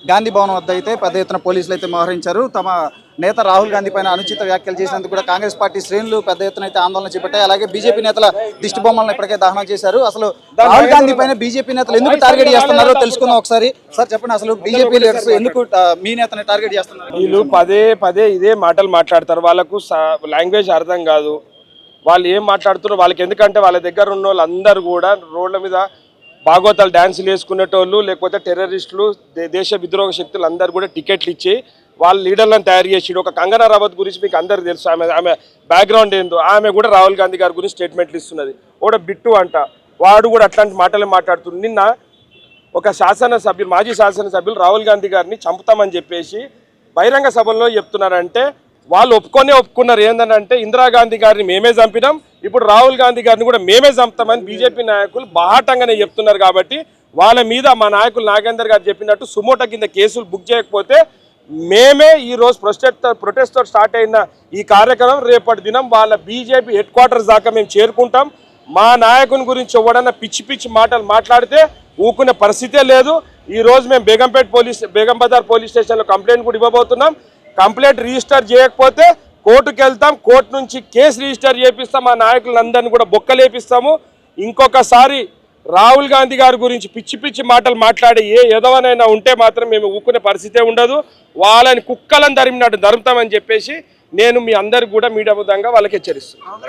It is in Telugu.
గాంధీ భవన్ వద్ద అయితే పెద్ద ఎత్తున పోలీసులు అయితే మోహరించారు. తమ నేత రాహుల్ గాంధీ పైన అనుచిత వ్యాఖ్యలు చేసినందుకు కూడా కాంగ్రెస్ పార్టీ శ్రేణులు పెద్ద ఎత్తున అయితే ఆందోళన చేపట్టాయి. అలాగే బీజేపీ నేతల దిష్టి బొమ్మలను ఇప్పటికే దహనం చేశారు. అసలు రాహుల్ గాంధీ పైన బీజేపీ నేతలు ఎందుకు టార్గెట్ చేస్తున్నారో తెలుసుకుందాం ఒకసారి. సార్ చెప్పండి, అసలు బీజేపీ లీడర్స్ ఎందుకు మీ నేతని టార్గెట్ చేస్తున్నారు? వీళ్ళు పదే పదే ఇదే మాటలు మాట్లాడతారు. వాళ్ళకు లాంగ్వేజ్ అర్థం కాదు. వాళ్ళు ఏం మాట్లాడుతున్నారో వాళ్ళకి, ఎందుకంటే వాళ్ళ దగ్గర ఉన్న వాళ్ళందరూ కూడా రోడ్ల మీద భాగవతాలు డ్యాన్సులు వేసుకునేటోళ్ళు, లేకపోతే టెర్రరిస్టులు, దేశ విద్రోహ శక్తులు అందరూ కూడా టికెట్లు ఇచ్చి వాళ్ళ లీడర్లను తయారు చేసి, ఒక కంగనా రనౌత్ గురించి మీకు అందరు తెలుసు, ఆమె బ్యాక్గ్రౌండ్ ఏందో. ఆమె కూడా రాహుల్ గాంధీ గారి గురించి స్టేట్మెంట్లు ఇస్తున్నది. కూడా బిట్టు అంట, వాడు కూడా అట్లాంటి మాటలే మాట్లాడుతుంది. నిన్న ఒక శాసనసభ్యులు, మాజీ శాసనసభ్యులు రాహుల్ గాంధీ గారిని చంపుతామని చెప్పేసి బహిరంగ సభల్లో చెప్తున్నారంటే వాళ్ళు ఒప్పుకున్నారు. ఏంటంటే ఇందిరాగాంధీ గారిని మేమే చంపినాం, ఇప్పుడు రాహుల్ గాంధీ గారిని కూడా మేమే చంపుతామని బీజేపీ నాయకులు బాహాటంగానే చెప్తున్నారు. కాబట్టి వాళ్ళ మీద మా నాయకులు నాగేందర్ గారు చెప్పినట్టు సుమోటో కింద కేసులు బుక్ చేయకపోతే మేమే ఈరోజు ప్రొటెస్ట్తో స్టార్ట్ అయిన ఈ కార్యక్రమం రేపటి దినం వాళ్ళ బీజేపీ హెడ్ క్వార్టర్స్ దాకా మేము చేరుకుంటాం. మా నాయకుని గురించి ఎవడన్నా పిచ్చి పిచ్చి మాటలు మాట్లాడితే ఊకునే పరిస్థితే లేదు. ఈరోజు మేము బేగం బజార్ పోలీస్ స్టేషన్లో కంప్లైంట్ కూడా ఇవ్వబోతున్నాం. కంప్లైంట్ రిజిస్టర్ చేయకపోతే కోర్టుకు వెళ్తాం, కోర్టు నుంచి కేసు రిజిస్టర్ చేపిస్తాం, మా నాయకులందరినీ కూడా బొక్కలేపిస్తాము. ఇంకొకసారి రాహుల్ గాంధీ గారి గురించి పిచ్చి పిచ్చి మాటలు మాట్లాడే ఏ ఎదవనైనా ఉంటే మాత్రం మేము ఊకునే పరిస్థితే ఉండదు. వాళ్ళని కుక్కలను తరిమినట్టు తరుముతామని చెప్పేసి నేను మీ అందరికి కూడా మీడియా విధంగా వాళ్ళకి హెచ్చరిస్తున్నాను.